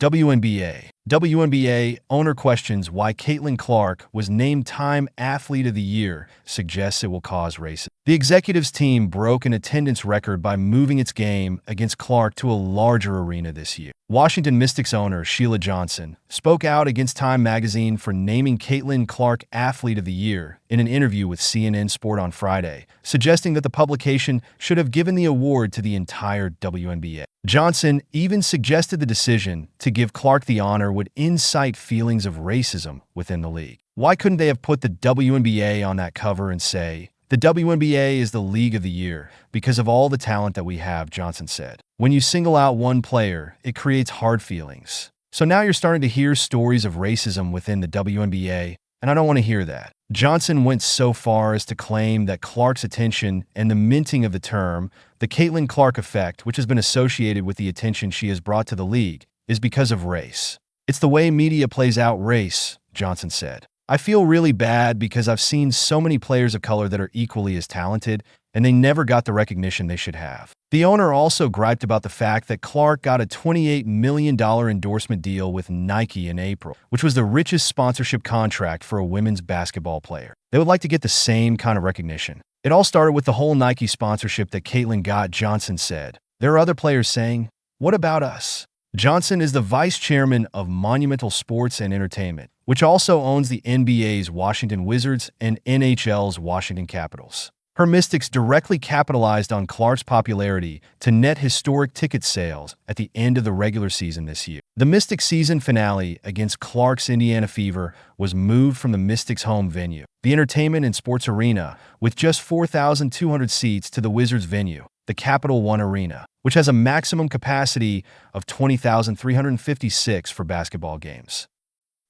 WNBA. WNBA owner questions why Caitlin Clark was named Time Athlete of the Year, suggests it will cause racism. The executives team broke an attendance record by moving its game against Clark to a larger arena this year. Washington Mystics owner Sheila Johnson spoke out against Time magazine for naming Caitlin Clark Athlete of the Year in an interview with CNN Sport on Friday, suggesting that the publication should have given the award to the entire WNBA. Johnson even suggested the decision to give Clark the honor would incite feelings of racism within the league. Why couldn't they have put the WNBA on that cover and say, "The WNBA is the League of the Year because of all the talent that we have," Johnson said. When you single out one player, it creates hard feelings. So now you're starting to hear stories of racism within the WNBA, and I don't want to hear that. Johnson went so far as to claim that Clark's attention and the minting of the term, the Caitlin Clark effect, which has been associated with the attention she has brought to the league, is because of race. "It's the way media plays out race," Johnson said. "I feel really bad because I've seen so many players of color that are equally as talented, and they never got the recognition they should have." The owner also griped about the fact that Clark got a $28 million endorsement deal with Nike in April, which was the richest sponsorship contract for a women's basketball player. They would like to get the same kind of recognition. "It all started with the whole Nike sponsorship that Caitlin got," Johnson said. "There are other players saying, 'What about us?'" Johnson is the vice chairman of Monumental Sports and Entertainment, which also owns the NBA's Washington Wizards and NHL's Washington Capitals. Her Mystics directly capitalized on Clark's popularity to net historic ticket sales at the end of the regular season this year. The Mystics season finale against Clark's Indiana Fever was moved from the Mystics' home venue, the Entertainment and Sports Arena, with just 4,200 seats, to the Wizards' venue, the Capital One Arena, which has a maximum capacity of 20,356 for basketball games.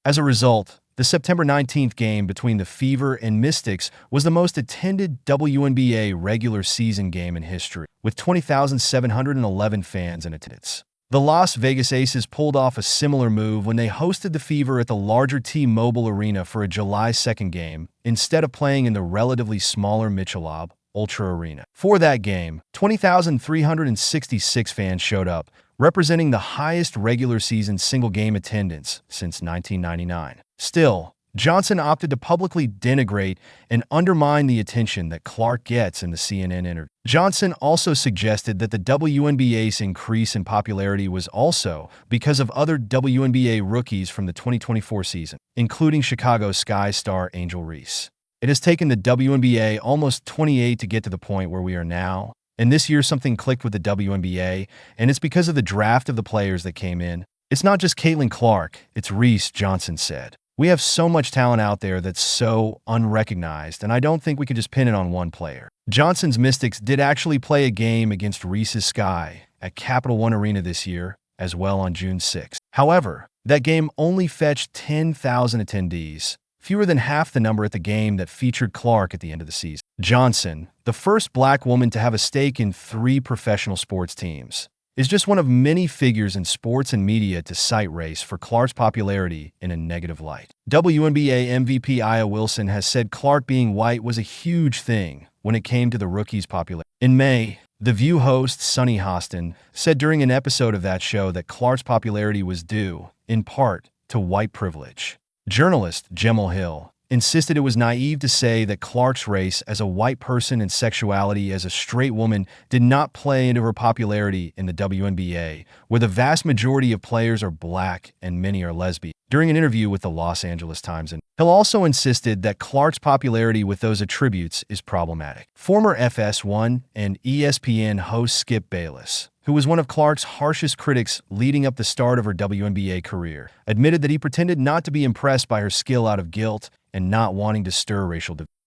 As a result, the September 19th game between the Fever and Mystics was the most attended WNBA regular season game in history, with 20,711 fans in attendance. The Las Vegas Aces pulled off a similar move when they hosted the Fever at the larger T-Mobile Arena for a July 2nd game, instead of playing in the relatively smaller Michelob Ultra Arena. For that game, 20,366 fans showed up, representing the highest regular season single-game attendance since 1999. Still, Johnson opted to publicly denigrate and undermine the attention that Clark gets in the CNN interview. Johnson also suggested that the WNBA's increase in popularity was also because of other WNBA rookies from the 2024 season, including Chicago Sky star Angel Reese. "It has taken the WNBA almost 28 to get to the point where we are now, and this year something clicked with the WNBA, and it's because of the draft of the players that came in. It's not just Caitlin Clark, it's Reese," Johnson said. "We have so much talent out there that's so unrecognized, and I don't think we can just pin it on one player." Johnson's Mystics did actually play a game against Reese's Sky at Capital One Arena this year, as well, on June 6. However, that game only fetched 10,000 attendees, fewer than half the number at the game that featured Clark at the end of the season. Johnson, the first black woman to have a stake in 3 professional sports teams, is just one of many figures in sports and media to cite race for Clark's popularity in a negative light. WNBA MVP Aya Wilson has said Clark being white was a huge thing when it came to the rookie's popularity. In May, The View host Sunny Hostin said during an episode of that show that Clark's popularity was due, in part, to white privilege. Journalist Jemele Hill insisted it was naive to say that Clark's race as a white person and sexuality as a straight woman did not play into her popularity in the WNBA, where the vast majority of players are black and many are lesbian. During an interview with the Los Angeles Times, Hill also insisted that Clark's popularity with those attributes is problematic. Former FS1 and ESPN host Skip Bayless, who was one of Clark's harshest critics leading up the start of her WNBA career, admitted that he pretended not to be impressed by her skill out of guilt and not wanting to stir racial division.